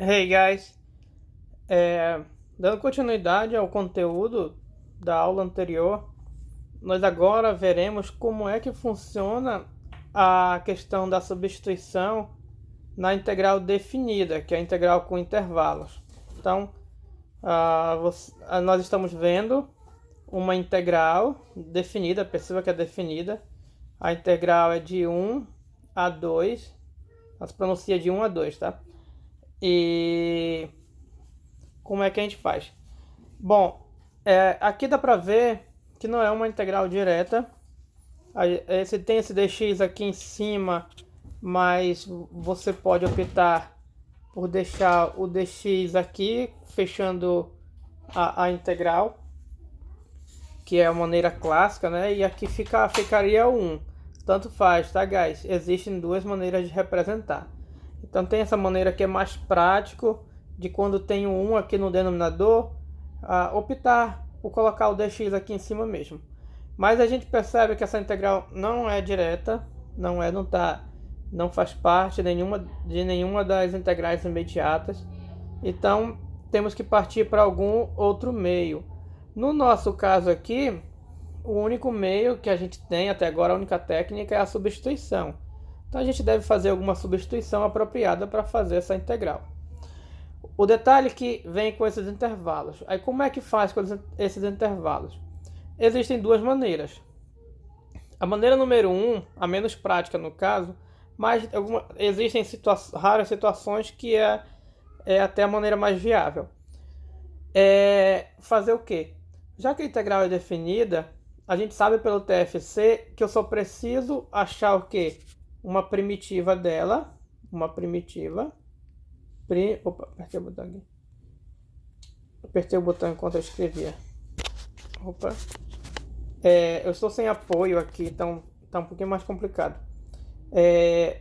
Hey guys, é, dando continuidade ao conteúdo da aula anterior, nós agora veremos como é que funciona a questão da substituição na integral definida, que é a integral com intervalos. Então, nós estamos vendo uma integral definida, perceba que é definida. A integral é de 1 a 2, ela se pronuncia de 1 a 2, tá? E como é que a gente faz? Bom, aqui dá para ver que não é uma integral direta. Tem esse dx aqui em cima, mas você pode optar por deixar o dx aqui, fechando a integral, que é a maneira clássica, né? E aqui ficaria o 1. Tanto faz, tá, guys? Existem duas maneiras de representar. Então tem essa maneira que é mais prático, de quando tem o 1 aqui no denominador, optar por colocar o dx aqui em cima mesmo. Mas a gente percebe que essa integral não é direta, não faz parte de nenhuma das integrais imediatas. Então temos que partir para algum outro meio. No nosso caso aqui, o único meio que a gente tem até agora, a única técnica, é a substituição. Então a gente deve fazer alguma substituição apropriada para fazer essa integral. O detalhe é que vem com esses intervalos. Aí como é que faz com esses intervalos? Existem duas maneiras. A maneira número 1, a menos prática no caso, mas existem raras situações que é até a maneira mais viável. É fazer o quê? Já que a integral é definida, a gente sabe pelo TFC que eu só preciso achar o quê? Uma primitiva dela, Opa, apertei o botão aqui. Apertei o botão enquanto eu escrevia. Opa. Eu estou sem apoio aqui, então tá um pouquinho mais complicado.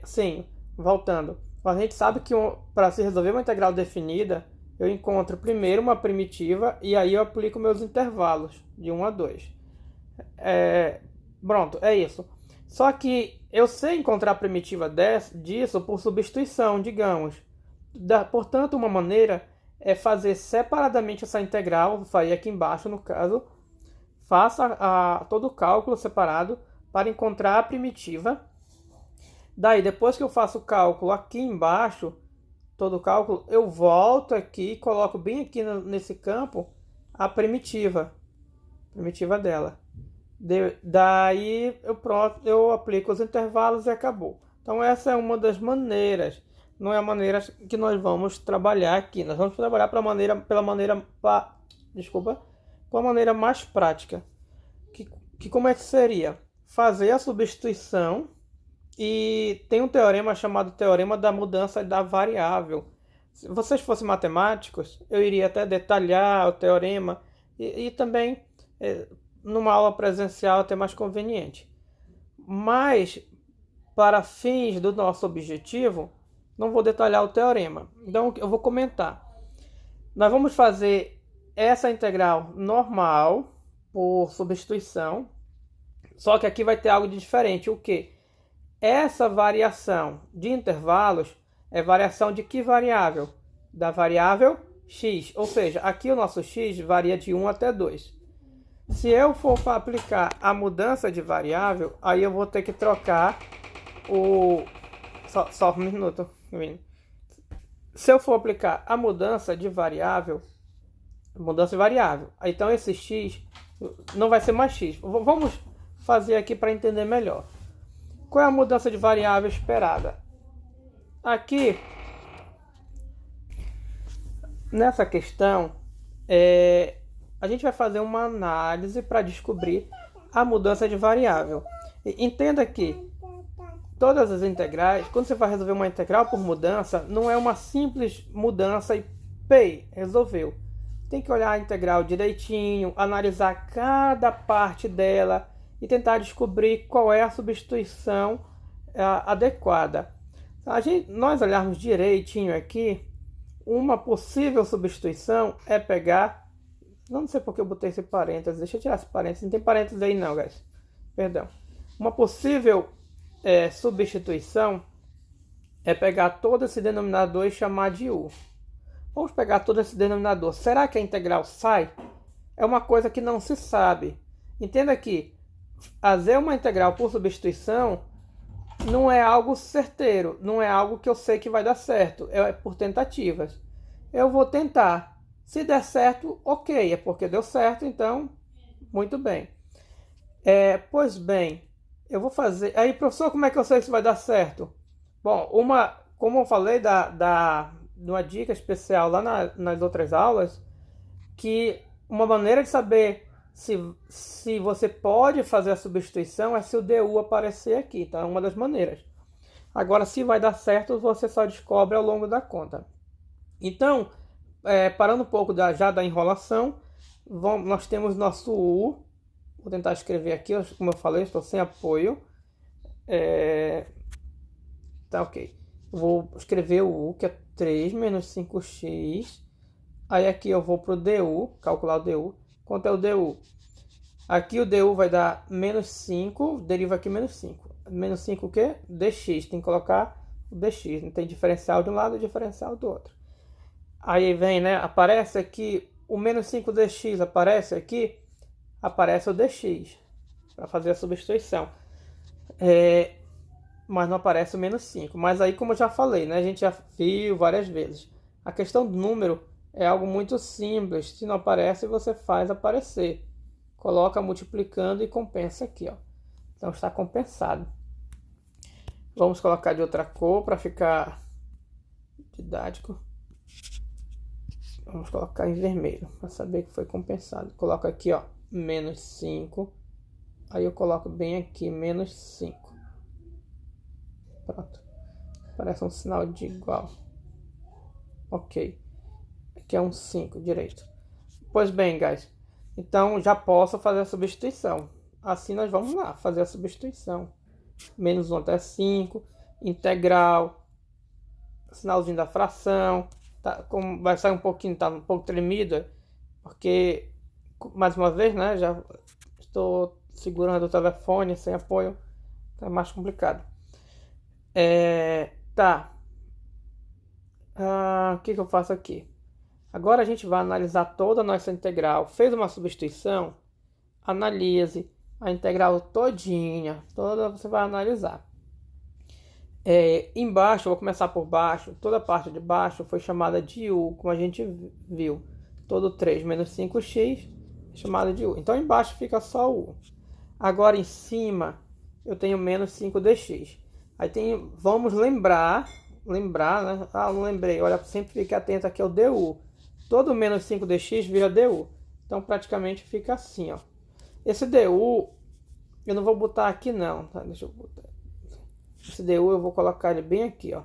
Sim, voltando. A gente sabe que para se resolver uma integral definida, eu encontro primeiro uma primitiva e aí eu aplico meus intervalos de 1 a 2. Pronto, é isso. Só que eu sei encontrar a primitiva disso por substituição, digamos. Portanto, uma maneira é fazer separadamente essa integral, vou fazer aqui embaixo no caso, faça todo o cálculo separado para encontrar a primitiva. Daí, depois que eu faço o cálculo aqui embaixo, todo o cálculo, eu volto aqui e coloco bem aqui nesse campo a primitiva dela. Daí eu aplico os intervalos e acabou. Então essa é uma das maneiras. Não é a maneira que nós vamos trabalhar aqui. Nós vamos trabalhar pela maneira mais prática. Que como é que seria? Fazer a substituição, e tem um teorema chamado teorema da mudança da variável. Se vocês fossem matemáticos, eu iria até detalhar o teorema e também numa aula presencial até mais conveniente. Mas para fins do nosso objetivo, não vou detalhar o teorema. Então eu vou comentar. Nós vamos fazer essa integral normal por substituição, só que aqui vai ter algo de diferente. O que? Essa variação de intervalos é variação de que variável? Da variável x, ou seja, aqui o nosso x varia de 1 até 2. Se eu for aplicar a mudança de variável, aí eu vou ter que trocar o... Só um minuto. Se eu for aplicar a mudança de variável, então esse x não vai ser mais x. Vamos fazer aqui para entender melhor. Qual é a mudança de variável esperada? Aqui, nessa questão, a gente vai fazer uma análise para descobrir a mudança de variável. Entenda que todas as integrais, quando você vai resolver uma integral por mudança, não é uma simples mudança e resolveu. Tem que olhar a integral direitinho, analisar cada parte dela e tentar descobrir qual é a substituição adequada. Nós olharmos direitinho aqui, uma possível substituição é pegar... Não sei porque eu botei esse parênteses. Deixa eu tirar esse parênteses. Não tem parênteses aí não, guys. Perdão. Uma possível substituição é pegar todo esse denominador e chamar de u. Vamos pegar todo esse denominador. Será que a integral sai? É uma coisa que não se sabe. Entenda que fazer uma integral por substituição não é algo certeiro, não é algo que eu sei que vai dar certo, é por tentativas. Eu vou tentar. Se der certo, ok, é porque deu certo, então, muito bem. Pois bem, eu vou fazer... Aí, professor, como é que eu sei se vai dar certo? Bom, como eu falei de uma dica especial lá nas outras aulas, que uma maneira de saber se você pode fazer a substituição é se o DU aparecer aqui, tá? É uma das maneiras. Agora, se vai dar certo, você só descobre ao longo da conta. Então, parando um pouco já da enrolação, nós temos nosso U. Vou tentar escrever aqui, como eu falei, estou sem apoio. Tá ok. Vou escrever o U, que é 3 menos 5x. Aí aqui eu vou para o DU, calcular o DU. Quanto é o DU? Aqui o DU vai dar menos 5, deriva aqui menos 5. Menos 5 o quê? dx, tem que colocar o dx. Não tem diferencial de um lado e diferencial do outro. Aí vem, né? Aparece aqui o menos 5 dx, aparece aqui, aparece o dx, para fazer a substituição. Mas não aparece o menos 5. Mas aí, como eu já falei, né? A gente já viu várias vezes. A questão do número é algo muito simples. Se não aparece, você faz aparecer. Coloca multiplicando e compensa aqui, ó. Então está compensado. Vamos colocar de outra cor para ficar didático. Vamos colocar em vermelho para saber que foi compensado. Coloco aqui, ó, menos 5. Aí eu coloco bem aqui, menos 5. Pronto. Parece um sinal de igual. Ok. Aqui é um 5 direito. Pois bem, guys. Então já posso fazer a substituição. Assim nós vamos lá fazer a substituição. Menos 1 até 5. Integral. Sinalzinho da fração. Tá, vai sair um pouquinho, tá um pouco tremida. Porque, mais uma vez, né? Já estou segurando o telefone sem apoio. Tá mais complicado. Tá. O que eu faço aqui? Agora a gente vai analisar toda a nossa integral. Fez uma substituição? Analise a integral todinha. Toda você vai analisar. Embaixo, eu vou começar por baixo. Toda a parte de baixo foi chamada de U, como a gente viu. Todo 3 menos 5x é chamada de U. Então embaixo fica só U. Agora em cima eu tenho menos 5dx. Aí vamos lembrar, né? Não lembrei. Olha, sempre fique atento aqui ao DU. Todo menos 5dx vira DU. Então praticamente fica assim, ó. Esse DU eu não vou botar aqui não, tá? Deixa eu botar. Esse DU eu vou colocar ele bem aqui, ó.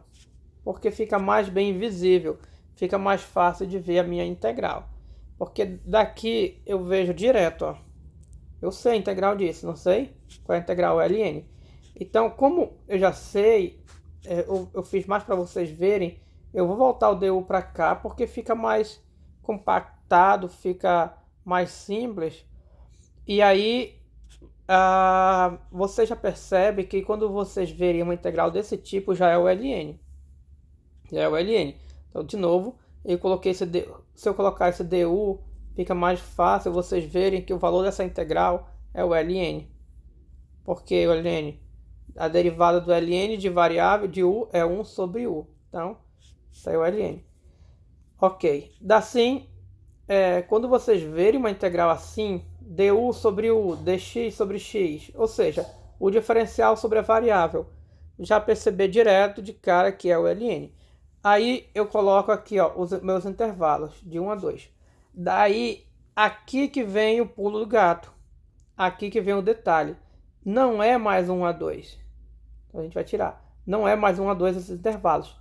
Porque fica mais bem visível. Fica mais fácil de ver a minha integral. Porque daqui eu vejo direto, ó. Eu sei a integral disso, não sei qual é a integral ln. Então, como eu já sei, eu fiz mais para vocês verem, eu vou voltar o DU para cá, porque fica mais compactado, fica mais simples. E aí, você já percebe que quando vocês verem uma integral desse tipo, já é o ln. Já é o ln. Então, de novo, eu coloquei se eu colocar esse DU, fica mais fácil vocês verem que o valor dessa integral é o ln. Porque o ln, a derivada do ln de variável de u é 1 sobre u. Então, isso aí é o ln. Ok. Assim, quando vocês verem uma integral assim, du sobre u, dx sobre x, ou seja, o diferencial sobre a variável, já perceber direto de cara que é o ln. Aí eu coloco aqui, ó, os meus intervalos de 1 a 2. Daí, aqui que vem o pulo do gato. Aqui que vem o detalhe. Não é mais 1 a 2. Então a gente vai tirar. Não é mais 1 a 2 esses intervalos.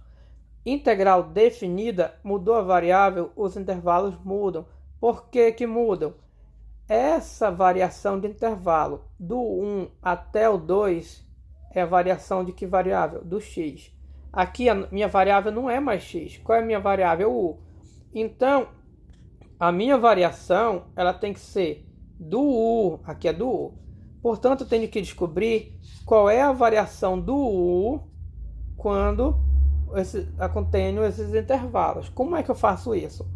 Integral definida, mudou a variável, os intervalos mudam. Por que que mudam? Essa variação de intervalo do 1 até o 2 é a variação de que variável? Do x. Aqui a minha variável não é mais x. Qual é a minha variável? U. Então, a minha variação ela tem que ser do U. Aqui é do U. Portanto, eu tenho que descobrir qual é a variação do U quando contenho esses intervalos. Como é que eu faço isso?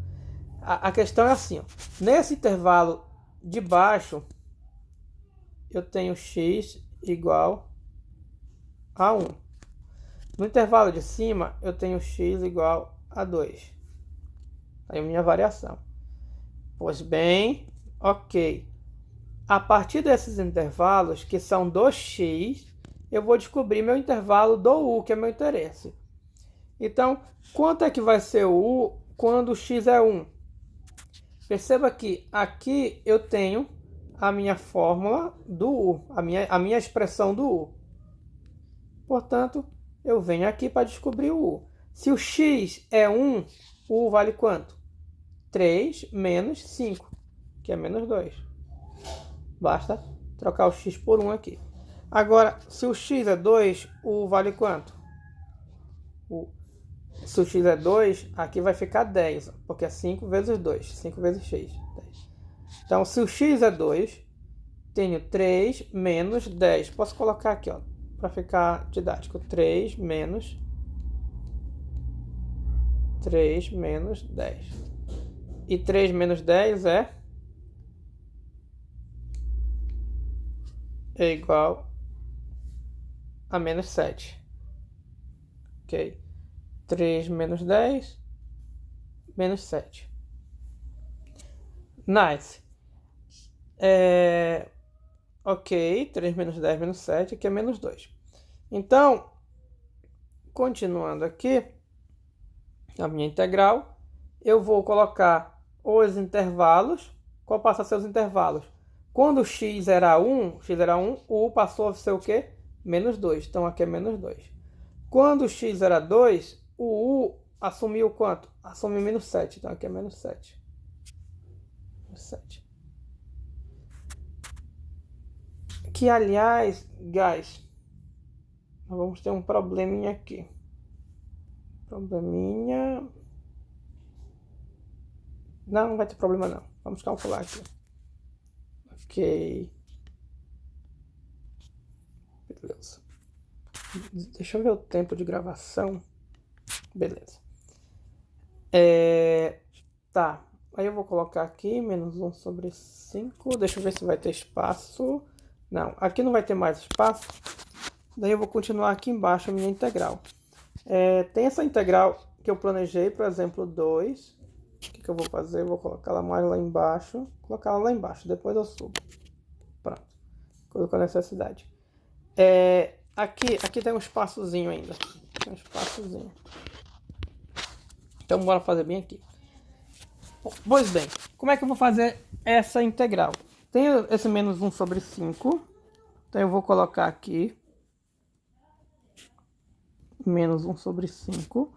A questão é assim, ó. Nesse intervalo de baixo, eu tenho x igual a 1. No intervalo de cima, eu tenho x igual a 2. Aí a minha variação. Pois bem, ok. A partir desses intervalos, que são do x, eu vou descobrir meu intervalo do u, que é meu interesse. Então, quanto é que vai ser o u quando o x é 1? Perceba que aqui eu tenho a minha fórmula do u, a minha expressão do u. Portanto, eu venho aqui para descobrir o u. Se o x é 1, o u vale quanto? 3 menos 5, que é menos 2. Basta trocar o x por 1 aqui. Agora, se o x é 2, o u vale quanto? Se o x é 2, aqui vai ficar 10, porque é 5 vezes 2, 5 vezes x, 10. Então, se o x é 2, tenho 3 menos 10. Posso colocar aqui, ó, para ficar didático. 3 menos 10. E 3 menos 10 é igual a menos 7. Ok? 3 menos 10, menos 7. Nice. Ok, 3 menos 10 menos 7, aqui é menos 2. Então, continuando aqui, a minha integral, eu vou colocar os intervalos. Qual passa a ser os intervalos? Quando o x era 1, o u passou a ser o quê? Menos 2. Então, aqui é menos 2. Quando o x era 2, o u assumiu quanto? Assumiu menos 7. Então, aqui é menos 7. Menos 7. Que, aliás, guys, nós vamos ter um probleminha aqui. Probleminha... Não vai ter problema não. Vamos calcular aqui. Ok. Beleza. Deixa eu ver o tempo de gravação. Beleza. Tá. Aí eu vou colocar aqui, menos 1 sobre 5. Deixa eu ver se vai ter espaço. Não, aqui não vai ter mais espaço. Daí eu vou continuar aqui embaixo a minha integral. Tem essa integral que eu planejei, por exemplo, 2. O que eu vou fazer? Eu vou colocar ela mais lá embaixo. Colocar ela lá embaixo, depois eu subo. Pronto. Com a necessidade. Aqui tem um espaçozinho ainda. Tem um espaçozinho. Então bora fazer bem aqui. Pois bem, como é que eu vou fazer essa integral? Tenho esse menos 1 sobre 5. Então eu vou colocar aqui menos 1 sobre 5.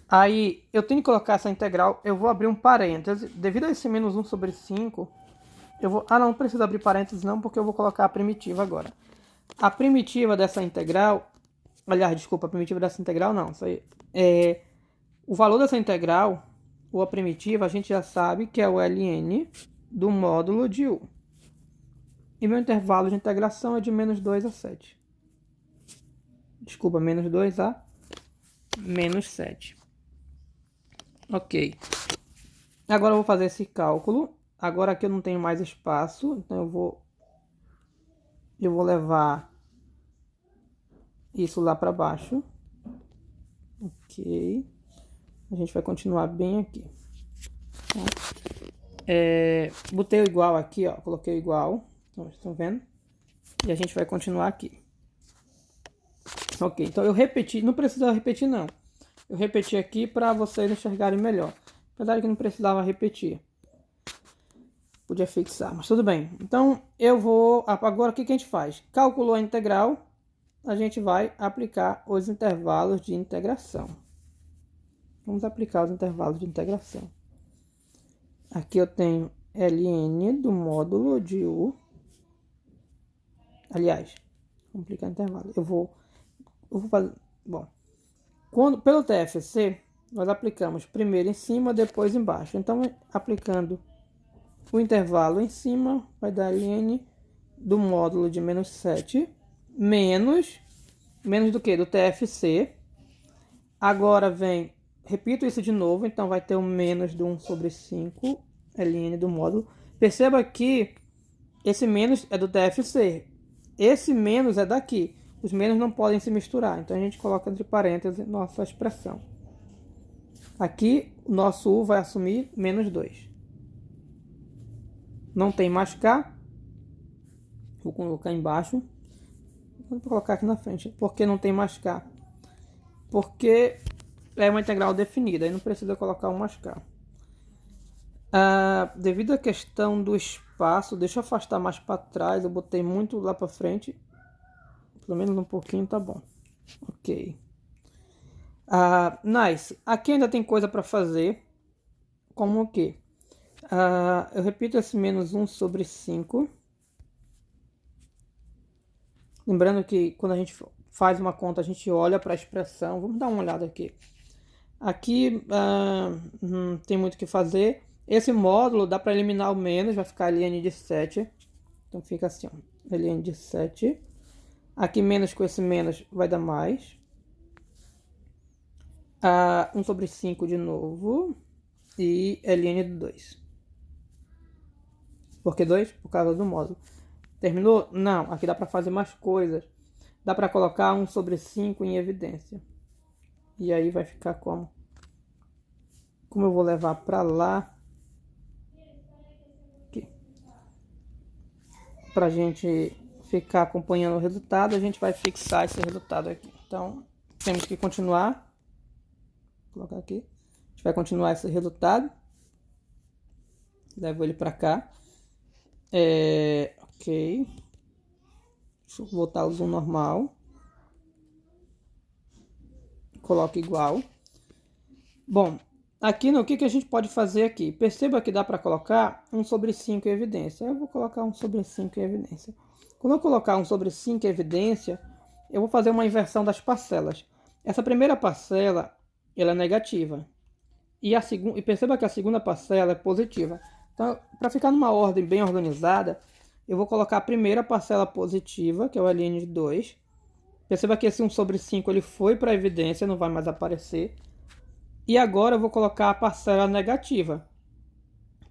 Aí eu tenho que colocar essa integral, eu vou abrir um parêntese. Devido a esse menos 1 sobre 5, eu vou... não precisa abrir parênteses não, porque eu vou colocar a primitiva agora. A primitiva dessa integral... Aliás, desculpa, a primitiva dessa integral não. Isso aí o valor dessa integral, ou a primitiva, a gente já sabe que é o ln do módulo de u. E meu intervalo de integração é de menos 2 a 7. Desculpa, menos 2 a menos 7. Ok. Agora eu vou fazer esse cálculo. Agora aqui eu não tenho mais espaço, então eu vou levar isso lá para baixo. Ok. A gente vai continuar bem aqui. Botei o igual aqui, ó. Coloquei o igual. Então, estão vendo? E a gente vai continuar aqui. Ok, então eu repeti. Não precisa repetir, não. Eu repeti aqui para vocês enxergarem melhor. Apesar que não precisava repetir. Podia fixar, mas tudo bem. Então, eu vou... Agora, o que a gente faz? Calculou a integral. A gente vai aplicar os intervalos de integração. Vamos aplicar os intervalos de integração. Aqui eu tenho ln do módulo de u. Aliás, vamos aplicar intervalo. Eu vou fazer... Bom, pelo TFC, nós aplicamos primeiro em cima, depois embaixo. Então, aplicando o intervalo em cima, vai dar ln do módulo de menos 7, menos do que? Do TFC. Agora vem, repito isso de novo, então vai ter o menos de 1 sobre 5 ln do módulo. Perceba que esse menos é do TFC, esse menos é daqui. Os menos não podem se misturar, então a gente coloca entre parênteses nossa expressão. Aqui o nosso U vai assumir menos 2. Não tem mais K. Vou colocar embaixo. Vou colocar aqui na frente. Por que não tem mais K? Porque é uma integral definida, aí não precisa colocar um mais K. Devido à questão do espaço, deixa eu afastar mais para trás, eu botei muito lá para frente. Pelo menos um pouquinho tá bom. Ok. Nice. Aqui ainda tem coisa para fazer. Como o quê? Eu repito esse menos 1 sobre 5. Lembrando que quando a gente faz uma conta, a gente olha para a expressão. Vamos dar uma olhada aqui. Aqui não tem muito o que fazer. Esse módulo dá para eliminar o menos, vai ficar ln de 7. Então fica assim, ó, ln de 7. Aqui menos com esse menos vai dar mais. 1 sobre 5 de novo. E ln de 2. Por que 2? Por causa do módulo. Terminou? Não, aqui dá para fazer mais coisas. Dá para colocar 1 sobre 5 em evidência. E aí vai ficar como? Como eu vou levar para lá? Aqui. Para a gente ficar acompanhando o resultado, a gente vai fixar esse resultado aqui. Então, temos que continuar. Vou colocar aqui. A gente vai continuar esse resultado. Levo ele para cá. Ok. Deixa eu voltar ao zoom normal. Coloco igual. Bom, aqui no que a gente pode fazer aqui? Perceba que dá para colocar 1 sobre 5 em evidência. Eu vou colocar 1 sobre 5 em evidência. Quando eu colocar 1 sobre 5 em evidência, eu vou fazer uma inversão das parcelas. Essa primeira parcela, ela é negativa. E perceba que a segunda parcela é positiva. Então, para ficar numa ordem bem organizada, eu vou colocar a primeira parcela positiva, que é o ln de 2. Perceba que esse 1 sobre 5 ele foi para a evidência, não vai mais aparecer. E agora eu vou colocar a parcela negativa,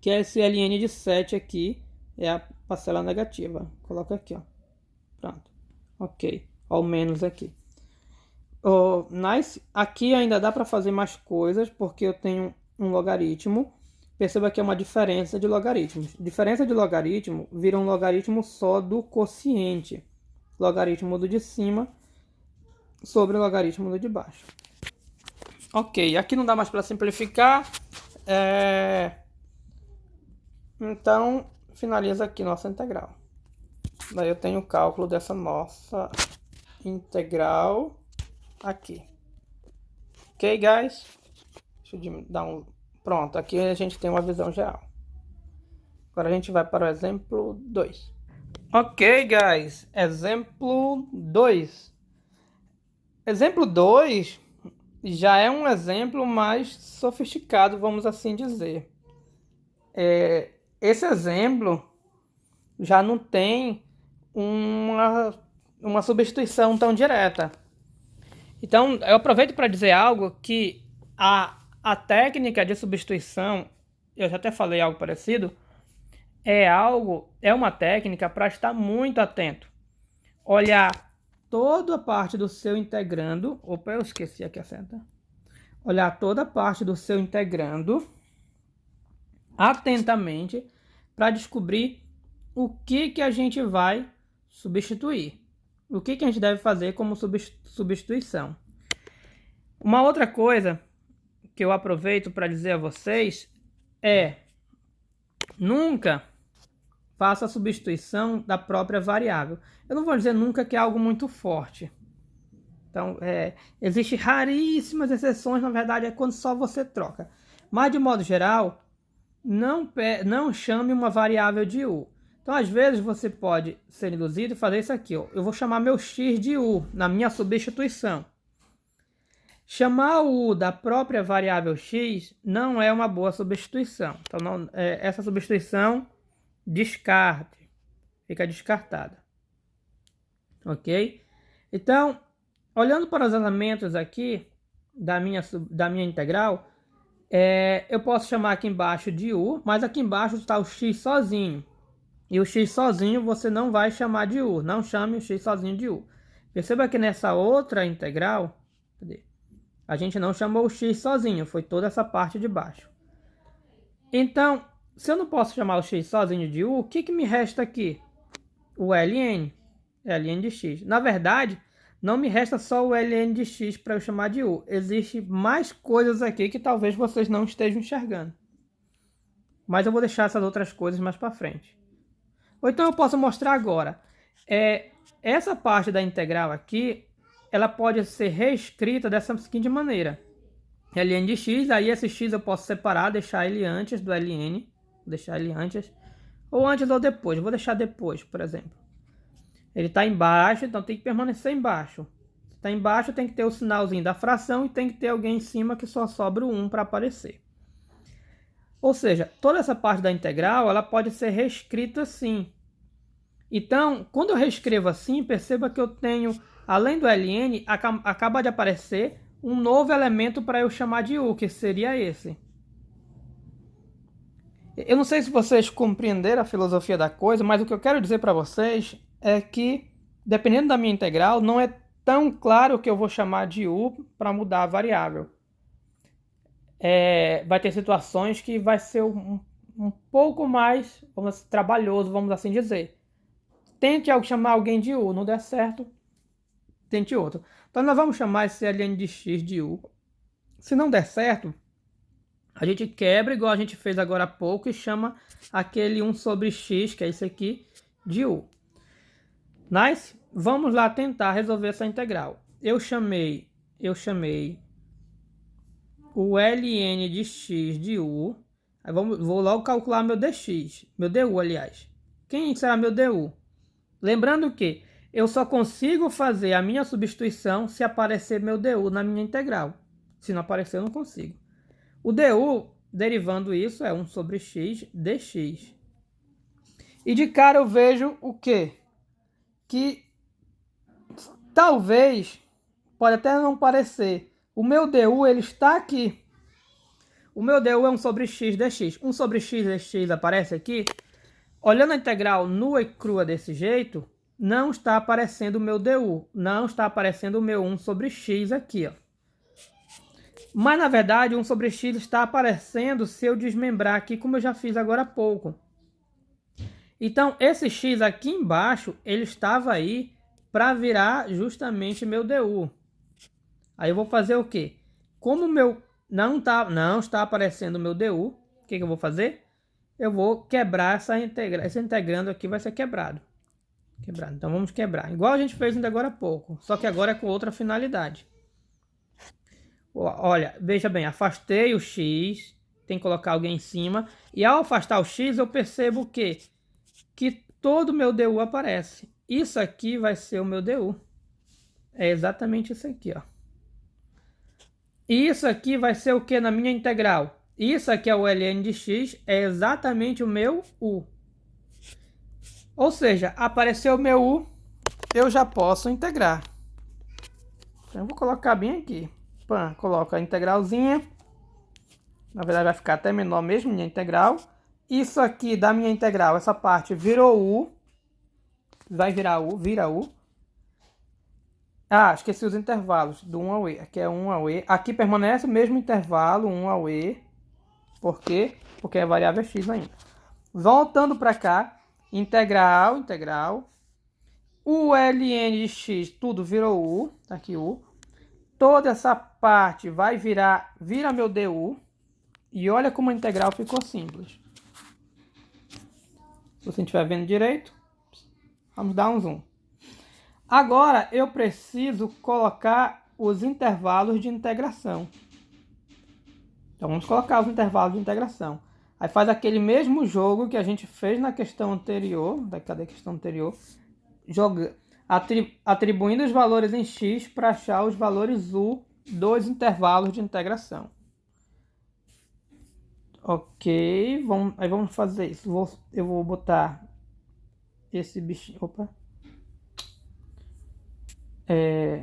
que é esse ln de 7 aqui, é a parcela negativa. Coloca aqui, ó. Pronto. Ok. Ao menos aqui. Nice. Aqui ainda dá para fazer mais coisas, porque eu tenho um logaritmo. Perceba que é uma diferença de logaritmos. Diferença de logaritmo vira um logaritmo só do quociente. Logaritmo do de cima sobre o logaritmo do de baixo. Ok, aqui não dá mais para simplificar. Então, finaliza aqui nossa integral. Daí eu tenho o cálculo dessa nossa integral aqui. Ok, guys? Deixa eu dar um... Pronto, aqui a gente tem uma visão geral. Agora a gente vai para o exemplo 2. Ok, guys. Exemplo 2. Exemplo 2 já é um exemplo mais sofisticado, vamos assim dizer. Esse exemplo já não tem uma substituição tão direta. Então, eu aproveito para dizer algo que a técnica de substituição, eu já até falei algo parecido, é uma técnica para estar muito atento. Olhar toda a parte do seu integrando. Opa, eu esqueci aqui a seta. Olhar toda a parte do seu integrando atentamente para descobrir o que a gente vai substituir. O que a gente deve fazer como substituição. Uma outra coisa que eu aproveito para dizer a vocês é: nunca faça a substituição da própria variável. Eu não vou dizer nunca, que é algo muito forte. Então, existem raríssimas exceções, na verdade é quando só você troca. Mas, de modo geral, não chame uma variável de u. Então, às vezes, você pode ser induzido e fazer isso aqui. Ó. Eu vou chamar meu x de u na minha substituição. Chamar o u da própria variável x não é uma boa substituição. Então, essa substituição descarte, fica descartada. Ok? Então, olhando para os elementos aqui, da minha integral, eu posso chamar aqui embaixo de u, mas aqui embaixo está o x sozinho. E o x sozinho você não vai chamar de u, não chame o x sozinho de u. Perceba que nessa outra integral, a gente não chamou o x sozinho, foi toda essa parte de baixo. Então, se eu não posso chamar o x sozinho de u, o que me resta aqui? O ln, ln de x. Na verdade, não me resta só o ln de x para eu chamar de u. Existem mais coisas aqui que talvez vocês não estejam enxergando. Mas eu vou deixar essas outras coisas mais para frente. Ou então eu posso mostrar agora. Essa parte da integral aqui, ela pode ser reescrita dessa seguinte maneira. ln de x, aí esse x eu posso separar, deixar ele antes do ln. Deixar ele antes. Ou antes ou depois. Vou deixar depois, por exemplo. Ele está embaixo, então tem que permanecer embaixo. Se está embaixo, tem que ter o sinalzinho da fração e tem que ter alguém em cima que só sobra o 1 para aparecer. Ou seja, toda essa parte da integral ela pode ser reescrita assim. Então, quando eu reescrevo assim, perceba que eu tenho, além do ln, acaba de aparecer um novo elemento para eu chamar de u, que seria esse. Eu não sei se vocês compreenderam a filosofia da coisa, mas o que eu quero dizer para vocês é que, dependendo da minha integral, não é tão claro que eu vou chamar de u para mudar a variável. Vai ter situações que vai ser um pouco mais trabalhoso, vamos assim dizer. Tente chamar alguém de u, não der certo, tente outro. Então nós vamos chamar esse ln de x de u. Se não der certo, a gente quebra igual a gente fez agora há pouco e chama aquele 1 sobre x, que é esse aqui, de u. Nice? Vamos lá tentar resolver essa integral. Eu chamei o ln de x de u. Aí vou logo calcular meu dx, meu du, aliás. Quem será meu du? Lembrando que eu só consigo fazer a minha substituição se aparecer meu du na minha integral. Se não aparecer, eu não consigo. O du, derivando isso, é 1 sobre x dx. E de cara eu vejo o quê? Que talvez, pode até não parecer, o meu du ele está aqui. O meu du é 1 sobre x dx. 1 sobre x dx aparece aqui. Olhando a integral nua e crua desse jeito, não está aparecendo o meu du. Não está aparecendo o meu 1 sobre x aqui, ó. Mas, na verdade, 1 sobre x está aparecendo se eu desmembrar aqui, como eu já fiz agora há pouco. Então, esse x aqui embaixo, ele estava aí para virar justamente meu du. Aí eu vou fazer o quê? Como o meu não está aparecendo o meu du, o que eu vou fazer? Eu vou quebrar esse integrando aqui vai ser quebrado. Então, vamos quebrar. Igual a gente fez ainda agora há pouco, só que agora é com outra finalidade. Olha, veja bem, afastei o x, tem que colocar alguém em cima. E ao afastar o x, eu percebo o quê? Que todo o meu du aparece. Isso aqui vai ser o meu du. É exatamente isso aqui, ó. E isso aqui vai ser o que na minha integral? Isso aqui é o ln de x, é exatamente o meu u. Ou seja, apareceu o meu u, eu já posso integrar. Então, eu vou colocar bem aqui. Coloco a integralzinha. Na verdade vai ficar até menor mesmo, minha integral. Isso aqui da minha integral, essa parte virou u. Vai virar u, vira u. Ah, esqueci os intervalos do 1 ao e. Aqui é 1 ao e. Aqui permanece o mesmo intervalo, 1 ao e. Por quê? Porque é variável x ainda. Voltando para cá, integral. O ln de x, tudo virou u. Tá aqui u. Toda essa parte vai vira meu du. E olha como a integral ficou simples. Se você estiver vendo direito, vamos dar um zoom. Agora eu preciso colocar os intervalos de integração. Então vamos colocar os intervalos de integração. Aí faz aquele mesmo jogo que a gente fez na questão anterior. Cadê a questão anterior? Atribuindo os valores em x para achar os valores u dos intervalos de integração. Ok, aí vamos fazer isso. Eu vou botar esse bichinho. Opa.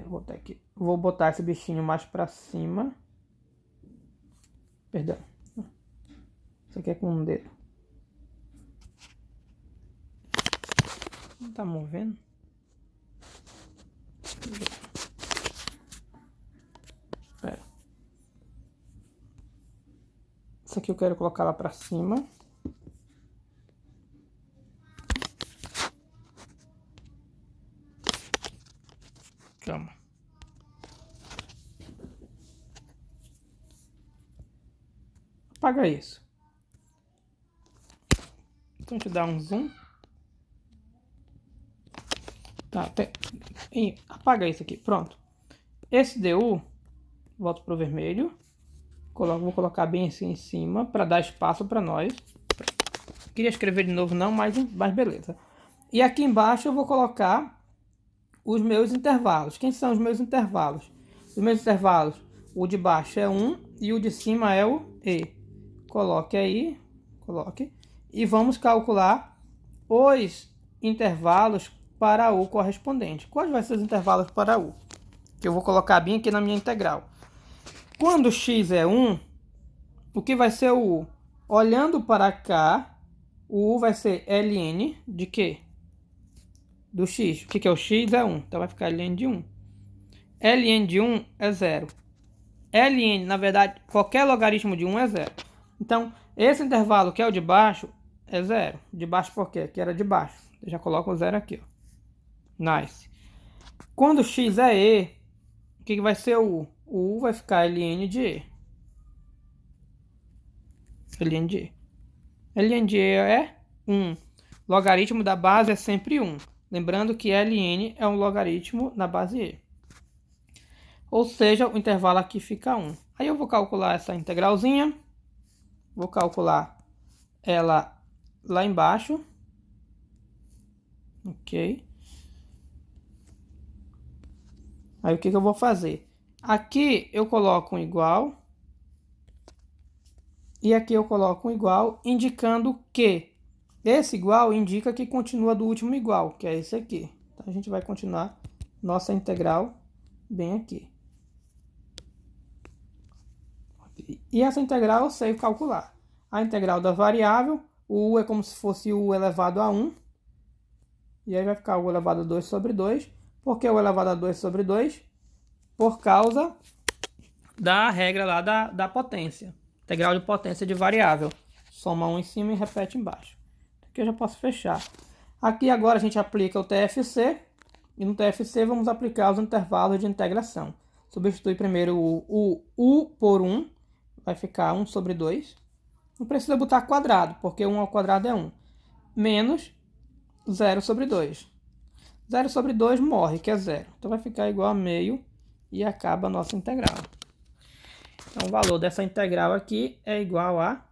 Vou botar aqui. Vou botar esse bichinho mais para cima. Perdão. Isso aqui é com um dedo. Não tá movendo? Espera. Isso aqui eu quero colocar lá para cima. Calma. Apaga isso. Então, deixa eu dar um zoom. Tá, apaga isso aqui. Pronto. Esse DU, volto pro vermelho. Vou colocar bem assim em cima para dar espaço para nós. Queria escrever de novo não, mas beleza. E aqui embaixo eu vou colocar os meus intervalos. Quem são os meus intervalos? Os meus intervalos, o de baixo é 1 e o de cima é o E. Coloque aí, coloque. E vamos calcular os intervalos para U correspondente. Quais vão ser os intervalos para U? Que eu vou colocar bem aqui na minha integral. Quando x é 1, o que vai ser o U? Olhando para cá, o U vai ser ln de quê? Do x. O que é o x? É 1. Então vai ficar ln de 1. ln de 1 é 0. ln, na verdade, qualquer logaritmo de 1 é 0. Então, esse intervalo que é o de baixo é 0. De baixo por quê? Que era de baixo. Eu já coloco o 0 aqui, ó. Nice. Quando x é e, o que vai ser o U? O U vai ficar ln de e. ln de e. ln de e é 1. Logaritmo da base é sempre 1. Lembrando que ln é um logaritmo na base e. Ou seja, o intervalo aqui fica 1. Aí eu vou calcular essa integralzinha. Vou calcular ela lá embaixo. Ok. Aí o que eu vou fazer? Aqui eu coloco um igual. E aqui eu coloco um igual, indicando que esse igual indica que continua do último igual, que é esse aqui. Então a gente vai continuar nossa integral bem aqui. E essa integral eu sei calcular. A integral da variável, o U é como se fosse U elevado a 1. E aí vai ficar U elevado a 2 sobre 2. Por que U elevado a 2 sobre 2? Por causa da regra lá da potência. Integral de potência de variável. Soma 1 em cima e repete embaixo. Aqui eu já posso fechar. Aqui agora a gente aplica o TFC. E no TFC vamos aplicar os intervalos de integração. Substitui primeiro o U por 1. Vai ficar 1 sobre 2. Não precisa botar quadrado, porque 1 ao quadrado é 1. Menos 0 sobre 2. 0 sobre 2 morre, que é 0. Então vai ficar igual a meio e acaba a nossa integral. Então o valor dessa integral aqui é igual a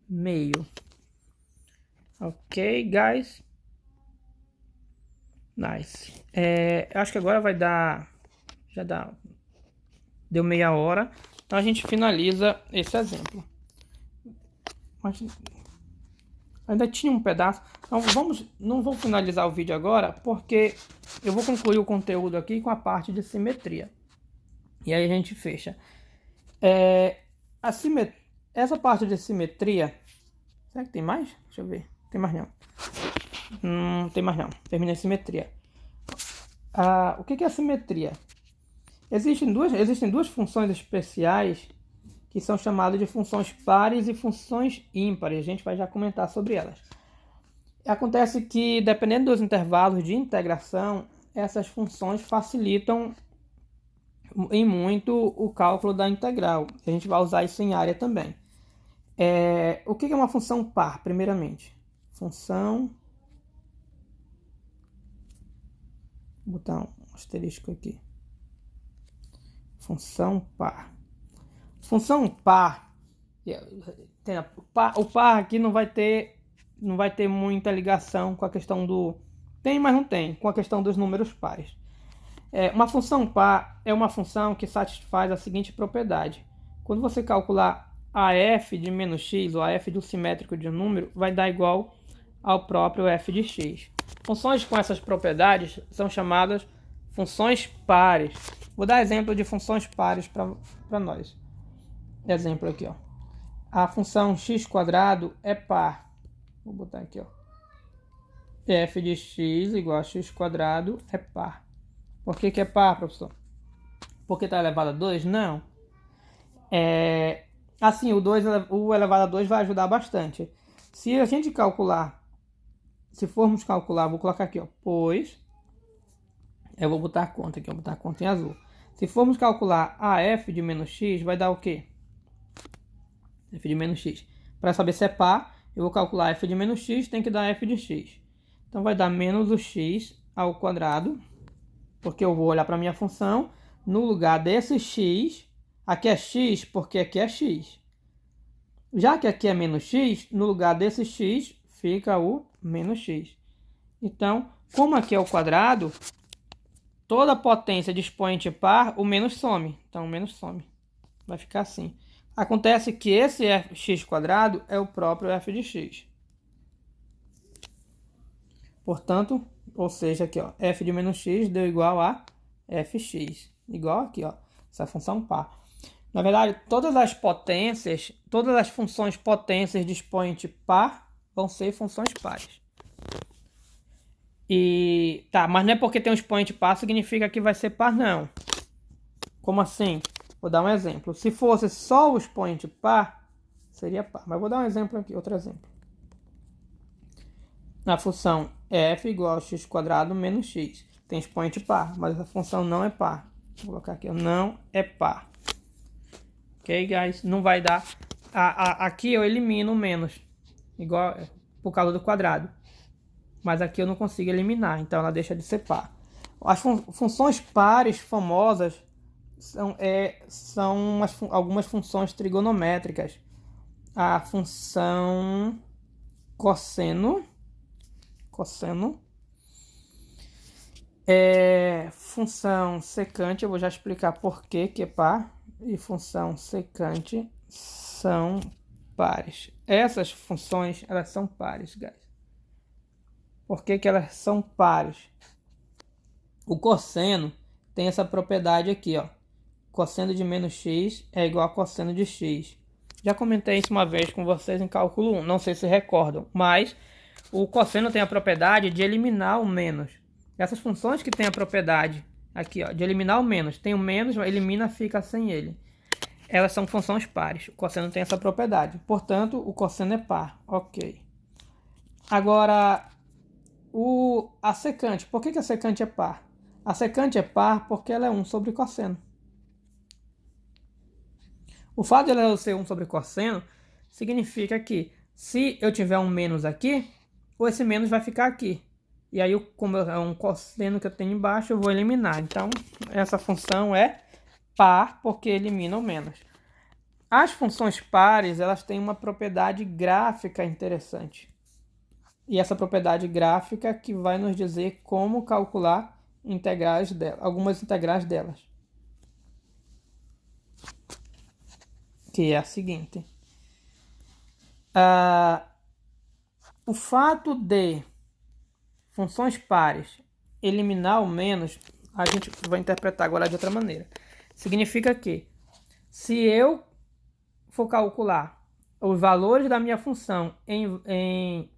meio. Ok, guys? Nice. Eu acho que agora vai dar... Já dá... Deu meia hora. Então a gente finaliza esse exemplo. Mas ainda tinha um pedaço. Então não vou finalizar o vídeo agora, porque eu vou concluir o conteúdo aqui com a parte de simetria. E aí a gente fecha. Essa parte de simetria... Será que tem mais? Deixa eu ver. Tem mais não. Não tem mais não. Termina a simetria. O que é a simetria? Existem duas funções especiais que são chamadas de funções pares e funções ímpares. A gente vai já comentar sobre elas. Acontece que, dependendo dos intervalos de integração, essas funções facilitam em muito o cálculo da integral. A gente vai usar isso em área também. O que é uma função par, primeiramente? Função... Vou botar um asterisco aqui. Função par. Função par, o par aqui não vai ter muita ligação com a questão do... Tem, mas não tem, com a questão dos números pares. Uma função par é uma função que satisfaz a seguinte propriedade. Quando você calcular a f de menos x, ou a f do simétrico de um número, vai dar igual ao próprio f de x. Funções com essas propriedades são chamadas funções pares. Vou dar exemplo de funções pares para nós. Exemplo aqui, ó. A função x² é par. Vou botar aqui, ó. F de x igual a x² é par. Por que é par, professor? Porque está elevado a 2? Não. Assim, o elevado a 2 vai ajudar bastante. Se a gente calcular, se formos calcular, vou colocar aqui, ó, pois, eu vou botar a conta aqui, vou botar a conta em azul. Se formos calcular a f de menos x, vai dar o quê? F de menos x. Para saber se é par, eu vou calcular f de menos x, tem que dar f de x. Então vai dar menos o x ao quadrado, porque eu vou olhar para a minha função, no lugar desse x, aqui é x porque aqui é x. Já que aqui é menos x, no lugar desse x fica o menos x. Então, como aqui é o quadrado, toda potência de expoente par, o menos some. Então, o menos some. Vai ficar assim. Acontece que esse x² é o próprio f de x. Portanto, ou seja, aqui, ó, f de menos x deu igual a fx. Igual aqui, ó, essa função par. Na verdade, todas as potências, todas as funções potências de expoente par vão ser funções pares. Mas não é porque tem um expoente par significa que vai ser par, não. Como assim? Vou dar um exemplo. Se fosse só o expoente par, seria par. Mas vou dar um exemplo aqui, outro exemplo. Na função f igual a x² menos x. Tem expoente par, mas essa função não é par. Vou colocar aqui, não é par. Ok, guys? Não vai dar... Aqui eu elimino o menos, igual por causa do quadrado. Mas aqui eu não consigo eliminar, então ela deixa de ser par. As funções pares famosas são algumas funções trigonométricas. A função cosseno, função secante, eu vou já explicar por que é par, e função secante são pares. Essas funções, elas são pares, guys. Por que elas são pares? O cosseno tem essa propriedade aqui, ó. Cosseno de menos x é igual a cosseno de x. Já comentei isso uma vez com vocês em cálculo 1, não sei se recordam, mas o cosseno tem a propriedade de eliminar o menos. Essas funções que têm a propriedade aqui, ó, de eliminar o menos, tem o menos, elimina, fica sem ele. Elas são funções pares. O cosseno tem essa propriedade. Portanto, o cosseno é par. Ok. Agora, a secante. Por que a secante é par? A secante é par porque ela é 1 sobre cosseno. O fato de ela ser 1 sobre cosseno significa que se eu tiver um menos aqui, esse menos vai ficar aqui. E aí, como é um cosseno que eu tenho embaixo, eu vou eliminar. Então, essa função é par porque elimina o menos. As funções pares, elas têm uma propriedade gráfica interessante. E essa propriedade gráfica que vai nos dizer como calcular integrais delas, algumas integrais delas. Que é a seguinte. O fato de funções pares eliminar o menos, a gente vai interpretar agora de outra maneira. Significa que se eu for calcular os valores da minha função em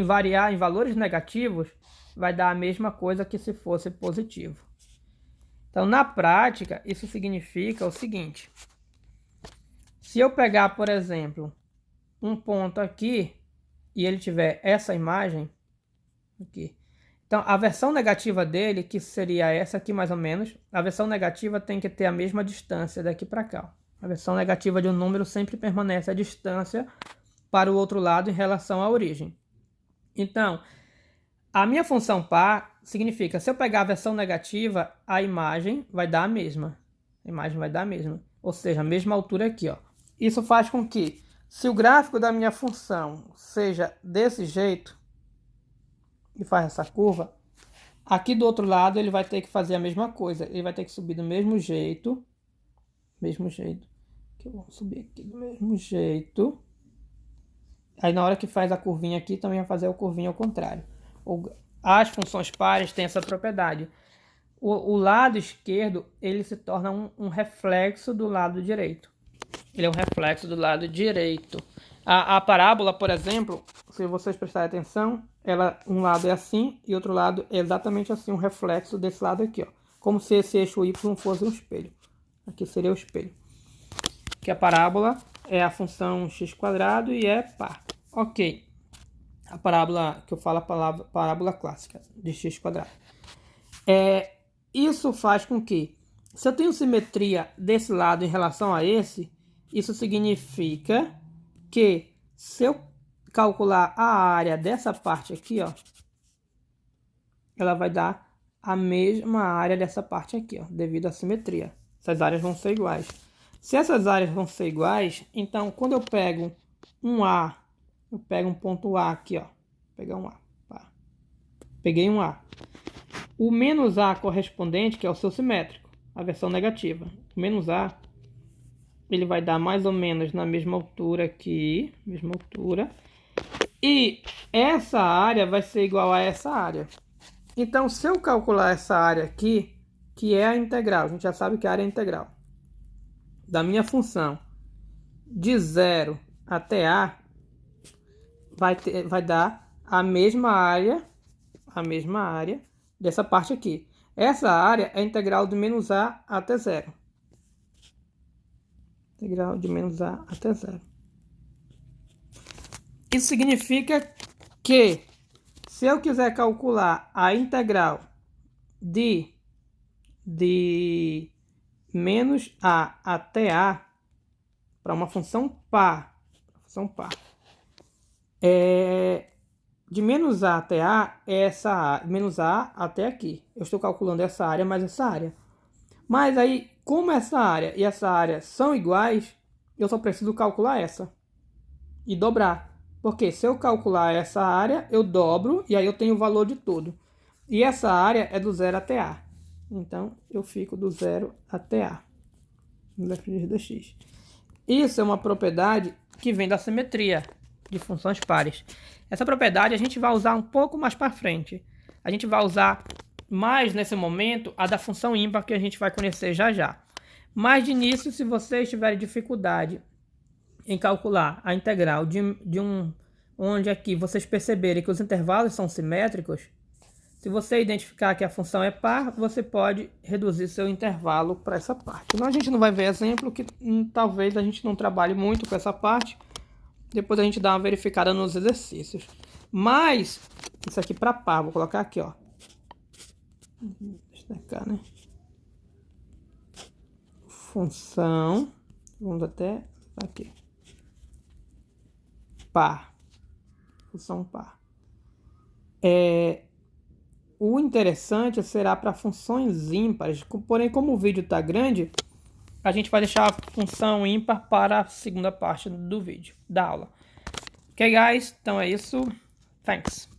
variar em valores negativos, vai dar a mesma coisa que se fosse positivo. Então, na prática, isso significa o seguinte. Se eu pegar, por exemplo, um ponto aqui e ele tiver essa imagem aqui, então a versão negativa dele, que seria essa aqui mais ou menos, a versão negativa tem que ter a mesma distância daqui para cá. A versão negativa de um número sempre permanece a distância para o outro lado em relação à origem. Então, a minha função par significa, se eu pegar a versão negativa, a imagem vai dar a mesma. A imagem vai dar a mesma. Ou seja, a mesma altura aqui, ó. Isso faz com que, se o gráfico da minha função seja desse jeito, e faz essa curva, aqui do outro lado ele vai ter que fazer a mesma coisa. Ele vai ter que subir do mesmo jeito. Que eu vou subir aqui do mesmo jeito. Aí na hora que faz a curvinha aqui, também vai fazer a curvinha ao contrário. As funções pares têm essa propriedade. o lado esquerdo ele se torna um reflexo do lado direito. Ele é um reflexo do lado direito. A parábola, por exemplo, se vocês prestarem atenção, um lado é assim e outro lado é exatamente assim, um reflexo desse lado aqui, ó. Como se esse eixo Y fosse um espelho. Aqui seria o espelho. Que a parábola é a função x² e é par. Ok. A parábola que eu falo, a parábola clássica de x². Isso faz com que, se eu tenho simetria desse lado em relação a esse, isso significa que se eu calcular a área dessa parte aqui, ó, ela vai dar a mesma área dessa parte aqui, ó, devido à simetria. Essas áreas vão ser iguais. Se essas áreas vão ser iguais, então quando eu pego um A, eu pego um ponto A aqui, ó, vou pegar um A, tá? Peguei um A. O menos A correspondente, que é o seu simétrico, a versão negativa, o menos A, ele vai dar mais ou menos na mesma altura aqui, mesma altura. E essa área vai ser igual a essa área. Então, se eu calcular essa área aqui, que é a integral, a gente já sabe que a área é integral, da minha função de 0 até A, vai dar a mesma área dessa parte aqui. Essa área é a integral de menos A até 0. Integral de menos A até 0. Isso significa que, se eu quiser calcular a integral de menos A até A, para uma função par, de menos A até A é essa menos A até aqui. Eu estou calculando essa área mais essa área. Mas aí, como essa área e essa área são iguais, eu só preciso calcular essa e dobrar. Porque se eu calcular essa área, eu dobro e aí eu tenho o valor de tudo. E essa área é do 0 até A. Então, eu fico do 0 até A. X. Isso é uma propriedade que vem da simetria de funções pares. Essa propriedade a gente vai usar um pouco mais para frente. A gente vai usar mais nesse momento a da função ímpar, que a gente vai conhecer já já. Mas de início, se vocês tiverem dificuldade em calcular a integral onde aqui vocês perceberem que os intervalos são simétricos, se você identificar que a função é par, você pode reduzir seu intervalo para essa parte. Então a gente não vai ver exemplo, que talvez a gente não trabalhe muito com essa parte. Depois a gente dá uma verificada nos exercícios. Mas, isso aqui para par, vou colocar aqui, ó. Destacar, né? Função, vamos até aqui. Par. Função par. O interessante será para funções ímpares. Porém, como o vídeo está grande, a gente vai deixar a função ímpar para a segunda parte do vídeo, da aula. Ok, guys? Então é isso. Thanks.